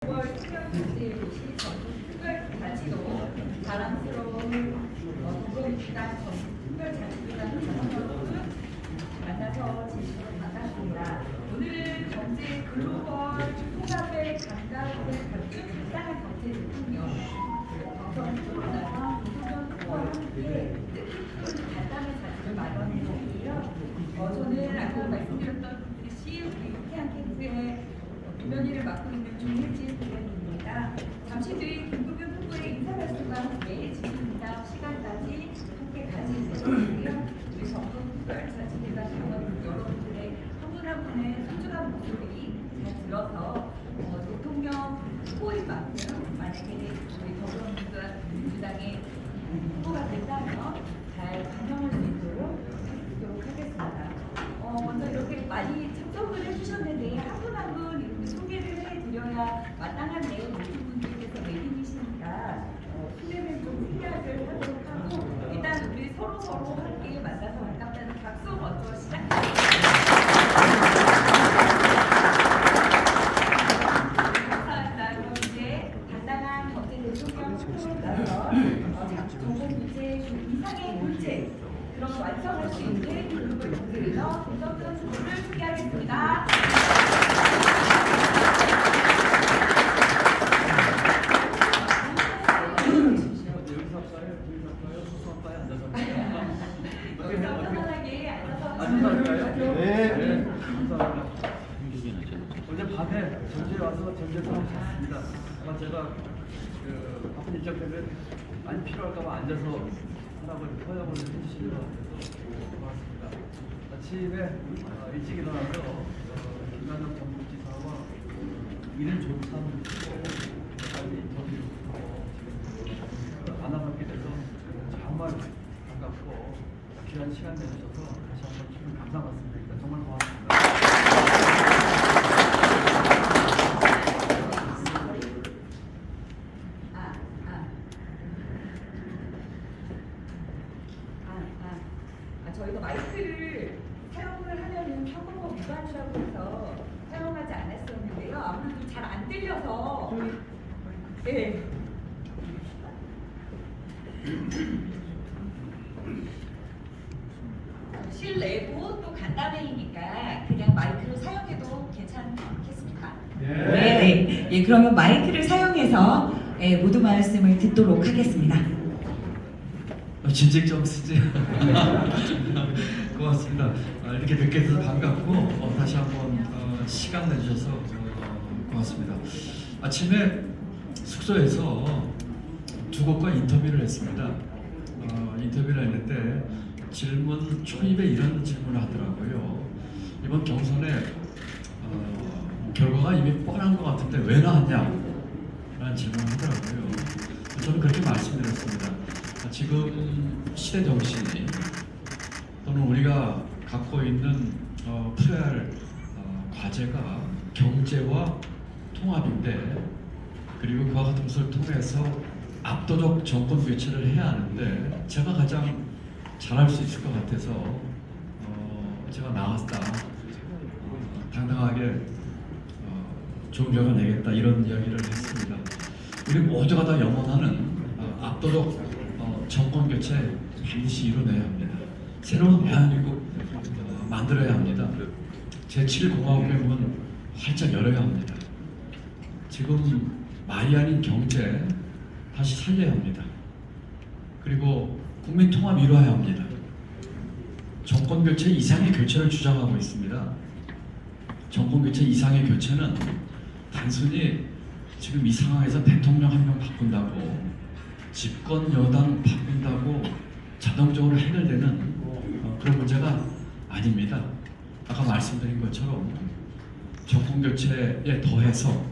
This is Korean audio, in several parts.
9월 특별국제도시 전국특별자치도 자랑스러운 더불어민주당 전국특별자치도당 여러분 만나서 진심으로 반갑습니다. 오늘은 경제 글로벌 통합의 감각을 갖춘 당당한 경제 대통령 경선 후보자와 노무현 후보와 함께 뜻깊은 간담회 자리를 마련했는데요. 저는 아까 말씀드렸던 듯이 우리 태양 캠프의 도면위를 맡고 있는 조혜진 대변인입니다. 잠시 뒤 김부겸 후보의 인사 말씀과 함께 질문이나 시간까지 함께 가질 예정이고요. 우리 전국특별자치대가 당원 여러분들의 한 분 한 분의 소중한 목소리 잘 들어서 대통령 후보인 만큼 만약에 우리 더불어민주당의 후보가 된다면 잘 반영할 수 있도록 하겠습니다. 먼저 이렇게 많이 참석을 해주셨는데 한 분 한 분 이렇게 소개를 해드려야 마땅한데 모든 분들께서 메인이시니까 소개를 좀 생략을 하도록 하고 일단 우리 서로 함께 만나서 반갑다는 박수 먼저 시작합니다. 감사합니다. 그럼 이제 간단한 경제 대통령 후보라서 정부문제 이상의 문제 그런 완성할 수 있는 글로벌 경제에서 김성근 후보를 소개하겠습니다. 네. 어제 밤에 전주에 와서 전주에 들어갔습니다. 아마 제가 바쁜 일정 때문에 많이 필요할까봐 앉아서 하라고 허용을 해주신 것 같아서 고맙습니다. 아침에 일찍 일어나서 김관영 정부지사와 이른 조참 인터뷰 만나뵙게 돼서 정말 반갑고 귀한 시간 내주셔서 다시 한번 기분 감사받습니다. 정말 고맙습니다. 저희가 마이크를 사용을 하면은 현금법 위반이라고 해서 사용하지 않았었는데요. 아무래도 잘 안 들려서 네. 실내부 또 간담회이니까 그냥 마이크를 사용해도 괜찮겠습니까? 네. 예, 그러면 마이크를 사용해서 모두 말씀을 듣도록 하겠습니다. 진직정 쓰지. 고맙습니다. 이렇게 뵙게 돼서 반갑고 다시 한번 시간 내주셔서 고맙습니다. 아침에 숙소에서 두 곳과 인터뷰를 했습니다. 인터뷰를 했는데 질문 초입에 이런 질문을 하더라고요. 이번 경선에 결과가 이미 뻔한 것 같은데 왜 나왔냐? 라는 질문을 하더라고요. 저는 그렇게 말씀드렸습니다. 지금 시대 정신이 또는 우리가 갖고 있는 풀어야 할 과제가 경제와 통합인데 그리고 그와 같은 것을 통해서 압도적 정권 교체를 해야 하는데 제가 가장 잘할 수 있을 것 같아서 제가 나왔다 당당하게 좋은 결과 내겠다 이런 이야기를 했습니다. 우리 모두가 다 염원하는 압도적 정권 교체 반드시 이뤄내야 합니다. 새로운 대한민국 만들어야 합니다. 제7공화국의 문 활짝 열어야 합니다. 지금 말이 아닌 경제 다시 살려야 합니다. 그리고 국민 통합 이루어야 합니다. 정권 교체 이상의 교체를 주장하고 있습니다. 정권 교체 이상의 교체는 단순히 지금 이 상황에서 대통령 한 명 바꾼다고 집권 여당 바꾼다고 자동적으로 해결되는 그런 문제가 아닙니다. 아까 말씀드린 것처럼 정권 교체에 더해서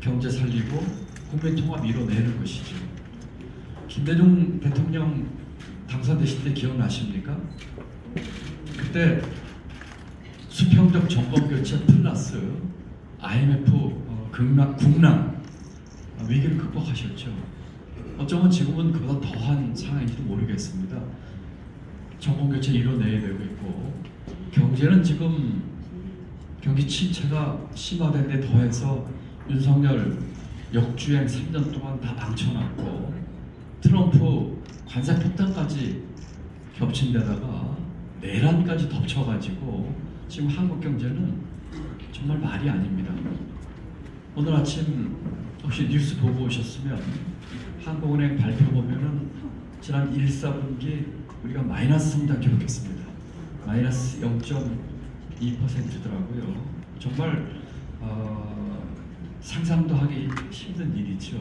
경제 살리고 국민 통합 이뤄내는 것이죠. 김대중 대통령 당선되실 때 기억나십니까? 그때 수평적 정권 교체 플러스 IMF 국난 위기를 극복하셨죠. 어쩌면 지금은 그보다 더한 상황인지도 모르겠습니다. 정권 교체 이뤄내야 되고 있고 경제는 지금 경기 침체가 심화된 데 더해서 윤석열 역주행 3년 동안 다 망쳐놨고 트럼프 관세폭탄까지 겹친 데다가 내란까지 덮쳐가지고 지금 한국 경제는 정말 말이 아닙니다. 오늘 아침 혹시 뉴스 보고 오셨으면 한국은행 발표 보면은 지난 1, 4분기 우리가 마이너스 성장 기록했습니다. 마이너스 0.2%더라고요. 정말 상상도 하기 힘든 일이죠.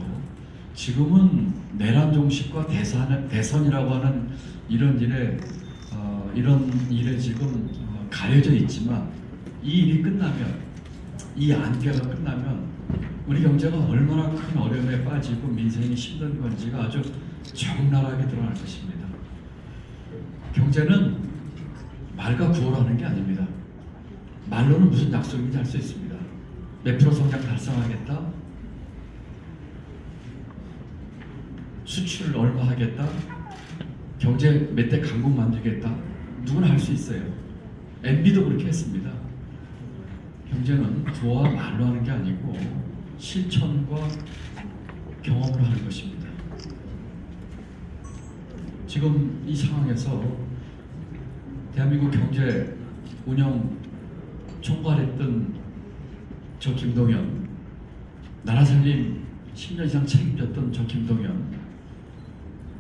지금은 내란 종식과 대선이라고 하는 이런 일에 지금 가려져 있지만 이 일이 끝나면, 이 안개가 끝나면 우리 경제가 얼마나 큰 어려움에 빠지고 민생이 힘든 건지가 아주 적나라하게 드러날 것입니다. 경제는 말과 구호라는 게 아닙니다. 말로는 무슨 약속인지 할 수 있습니다. 몇 프로 성장 달성하겠다, 수출 얼마 하겠다, 경제 몇 대 강국 만들겠다, 누구나 할 수 있어요. MB도 그렇게 했습니다. 경제는 구호와 말로 하는 게 아니고 실천과 경험으로 하는 것입니다. 지금 이 상황에서 대한민국 경제 운영 총괄했던 저 김동연, 나라 살림 10년 이상 책임졌던 저 김동연,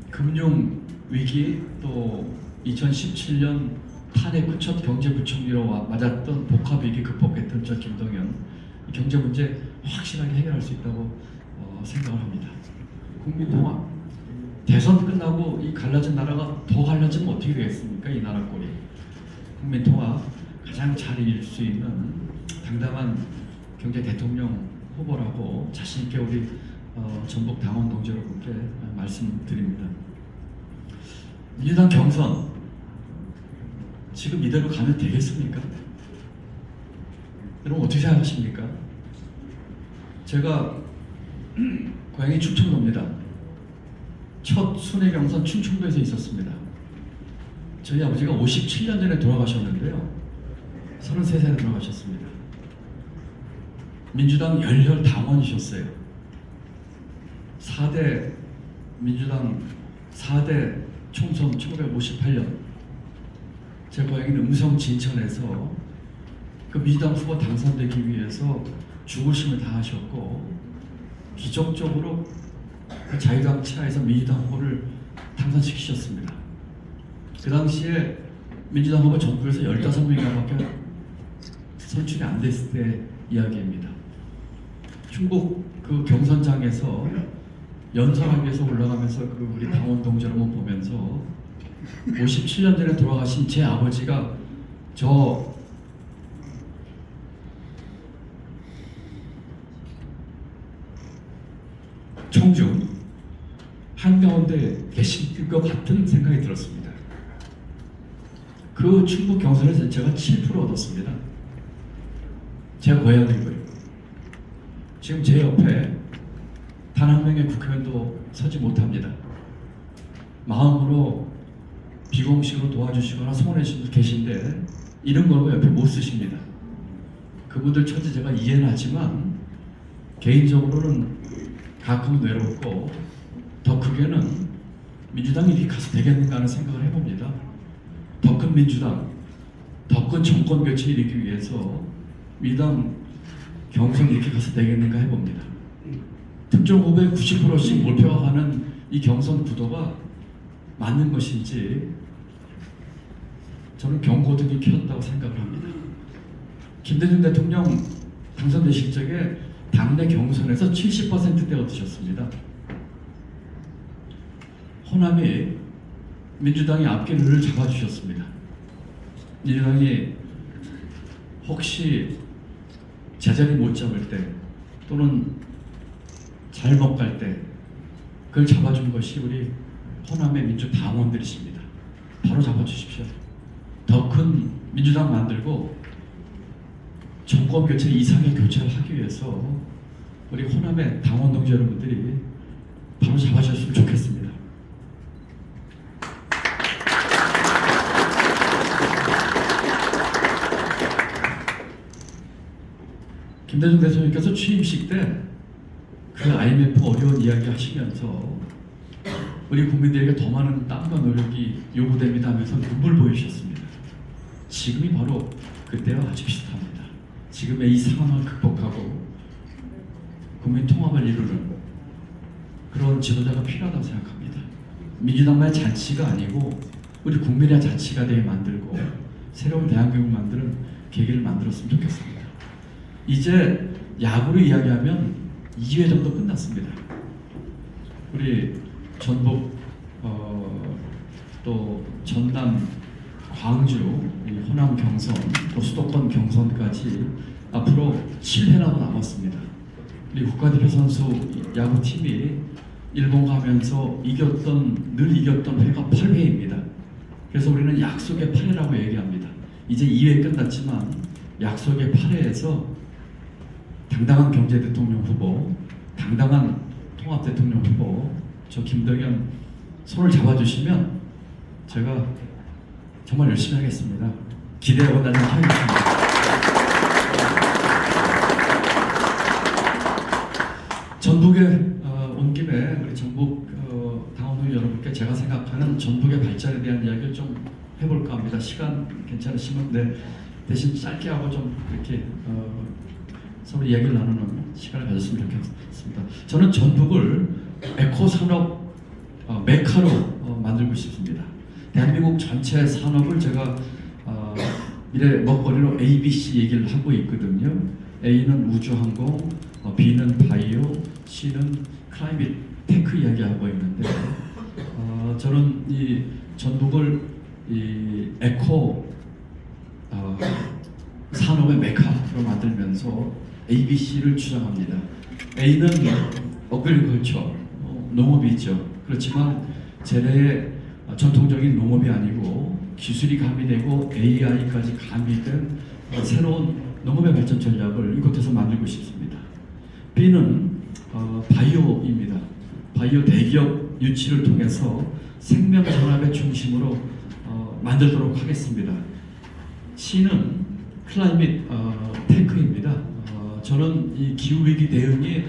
금융 위기 또 2017년 탄핵 첫 경제부총리로 맞았던 복합위기 극복했던 저 김동연, 경제 문제 확실하게 해결할 수 있다고 생각을 합니다. 국민통합, 대선 끝나고 이 갈라진 나라가 더 갈라지면 어떻게 되겠습니까? 이 나라 꼴이. 국민통합 가장 잘 이룰 수 있는 당당한 경제 대통령 후보라고 자신 있게 우리 전북 당원 동지 여러분께 말씀드립니다. 민주당 경선 지금 이대로 가면 되겠습니까? 여러분 어떻게 생각하십니까? 제가 고향이 충청도입니다. 첫 순회 경선 충청도에서 있었습니다. 저희 아버지가 57년 전에 돌아가셨는데요. 33살에 돌아가셨습니다. 민주당 열혈 당원이셨어요. 4대 민주당 4대 총선 1958년 제 고향인 음성 진천에서 그 민주당 후보 당선되기 위해서 죽으심을 다하셨고 기적적으로 그 자유당 치하에서 민주당 후보를 당선시키셨습니다. 그 당시에 민주당 후보 전국에서 15명밖에 선출이 안 됐을 때 이야기입니다. 충북 그 경선장에서 연설하기 위해서 올라가면서 그 우리 당원 동지 여러분 보면서 57년 전에 돌아가신 제 아버지가 저 청중 한가운데 계실 것 같은 생각이 들었습니다. 그 충북 경선에서 제가 7% 얻었습니다. 제 고향이고요. 지금 제 옆에 단 한 명의 국회의원도 서지 못합니다. 마음으로 비공식으로 도와주시거나 소원해주신 분 계신데 이런 걸로 옆에 못 쓰십니다. 그분들 처지 제가 이해는 하지만 개인적으로는 가끔 외롭고 더 크게는 민주당이 이렇게 가서 되겠는가 하는 생각을 해봅니다. 더 큰 민주당, 더 큰 정권 교체를 이루기 위해서 민주당 경선이 이렇게 가서 되겠는가 해봅니다. 특정 후보의 90%씩 몰표가 가는 이 경선 구도가 맞는 것인지 저는 경고등이 켜졌다고 생각을 합니다. 김대중 대통령 당선되실 적에 당내 경선에서 70%대 얻으셨습니다. 호남이 민주당이 앞길을 잡아주셨습니다. 민주당이 혹시 제자리 못 잡을 때 또는 잘 못 갈 때 그걸 잡아준 것이 우리 호남의 민주당원들이십니다. 바로 잡아주십시오. 더 큰 민주당 만들고 정권 교체 이상의 교체를 하기 위해서 우리 호남의 당원 동지 여러분들이 바로 잡아주셨으면 좋겠습니다. 김대중 김대중 대통령께서 취임식 때 그 IMF 어려운 이야기 하시면서 우리 국민들에게 더 많은 땀과 노력이 요구됩니다 하면서 눈물 보이셨습니다. 지금이 바로 그때와 아주 비슷합니다. 지금의 이 상황을 극복하고 국민 통합을 이루는 그런 지도자가 필요하다고 생각합니다. 민주당만의 잔치가 아니고 우리 국민의 잔치가 되게 만들고 새로운 대한민국 만드는 계기를 만들었으면 좋겠습니다. 이제 야구로 이야기하면 2회 정도 끝났습니다. 우리 전북 또 전남 광주 호남 경선 또 수도권 경선까지 앞으로 7회나 남았습니다. 우리 국가대표 선수 야구팀이 일본 가면서 늘 이겼던 회가 8회입니다. 그래서 우리는 약속의 8회라고 얘기합니다. 이제 2회 끝났지만 약속의 8회에서 당당한 경제대통령 후보, 당당한 통합대통령 후보 저 김덕연 손을 잡아주시면 제가 정말 열심히 하겠습니다. 기대하고 나는 하겠습니다. 전북에 온 김에 우리 전북 당원들 여러분께 제가 생각하는 전북의 발전에 대한 이야기를 좀 해볼까 합니다. 시간 괜찮으시면 대신 짧게 하고 좀 이렇게 서로 이야기를 나누는 시간을 가졌으면 좋겠습니다. 저는 전북을 에코 산업 메카로 만들고 싶습니다. 대한민국 전체 산업을 제가 미래 먹거리로 ABC 얘기를 하고 있거든요. A는 우주항공, B는 바이오, C는 클라이밋 테크 이야기하고 있는데 저는 이 전북을 이 에코 산업의 메카로 만들면서 ABC를 주장합니다. A는 어그리컬처, 농업이죠. 그렇지만 제 전통적인 농업이 아니고 기술이 가미되고 AI까지 가미된 새로운 농업의 발전 전략을 이곳에서 만들고 싶습니다. B는 바이오입니다. 바이오 대기업 유치를 통해서 생명 전압의 중심으로 만들도록 하겠습니다. C는 클라이밋 테크입니다. 저는 이 기후위기 대응이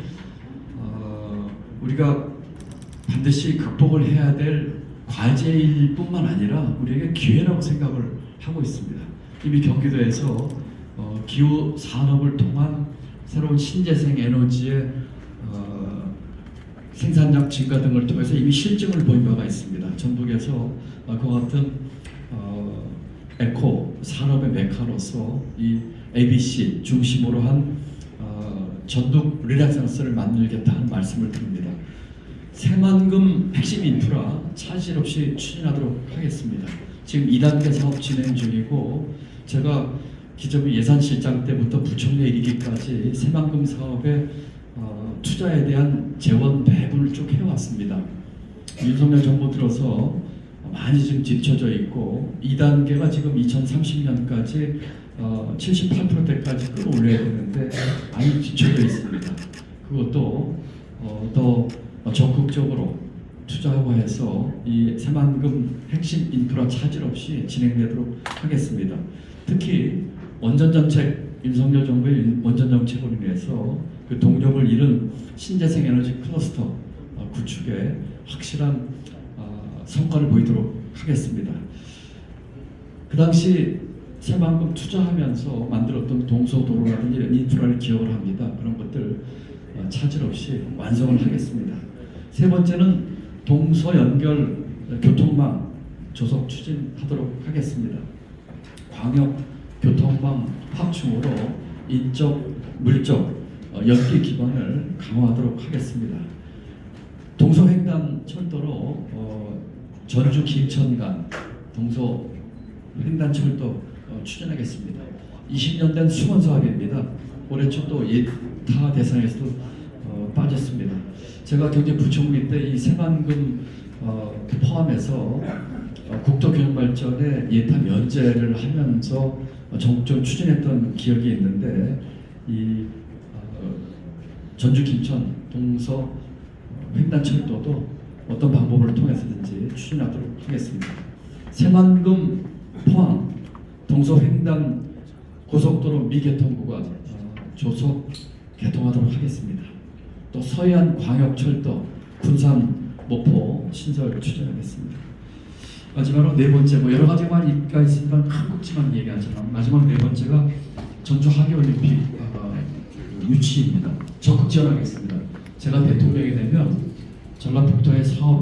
우리가 반드시 극복을 해야 될 과제일 뿐만 아니라 우리에게 기회라고 생각을 하고 있습니다. 이미 경기도에서 기후 산업을 통한 새로운 신재생 에너지의 생산량 증가 등을 통해서 이미 실증을 보인 바가 있습니다. 전북에서 그와 같은 에코 산업의 메카로서 이 ABC 중심으로 한 전북 리네상스를 만들겠다는 말씀을 드립니다. 새만금 핵심 인프라 차질 없이 추진하도록 하겠습니다. 지금 2단계 사업 진행 중이고 제가 기존 예산실장 때부터 부총리에 이르기까지 새만금 사업의 투자에 대한 재원 배분을 쭉 해왔습니다. 윤석열 정부 들어서 많이 지금 뒤쳐져 있고 2단계가 지금 2030년까지 78%대까지 끌어올려야 되는데 많이 뒤쳐져 있습니다. 그것도 더 적극적으로 투자하고 해서 이 새만금 핵심 인프라 차질 없이 진행되도록 하겠습니다. 특히 원전정책, 윤석열 정부의 원전정책으로 인해서 그 동력을 잃은 신재생 에너지 클러스터 구축에 확실한 성과를 보이도록 하겠습니다. 그 당시 새만금 투자하면서 만들었던 동서도로라든지 이런 인프라를 기억을 합니다. 그런 것들 차질 없이 완성을 하겠습니다. 세 번째는 동서연결 교통망 조속 추진하도록 하겠습니다. 광역 교통망 확충으로 인적, 물적 연계 기반을 강화하도록 하겠습니다. 동서횡단 철도로 전주 김천 간 동서횡단 철도 추진하겠습니다. 20년 된 수건 사업입니다. 올해 초도 예타 대상에서도 빠졌습니다. 제가 경제부총리 때 이 새만금 포함해서 국토교통발전에 예타 면제를 하면서 적극적으로 추진했던 기억이 있는데 이 전주 김천 동서 횡단철도도 어떤 방법을 통해서든지 추진하도록 하겠습니다. 새만금 포항 동서 횡단 고속도로 미개통 구간 조속 개통하도록 하겠습니다. 또 서해안 광역철도 군산 목포 신설 추진하겠습니다. 마지막으로 네 번째 뭐 여러 가지가 있으니까 한 꼭지만 얘기하지만 마지막 네 번째가 전주 하계올림픽 유치입니다. 적극 지원하겠습니다. 제가 대통령이 되면 전라북도의 사업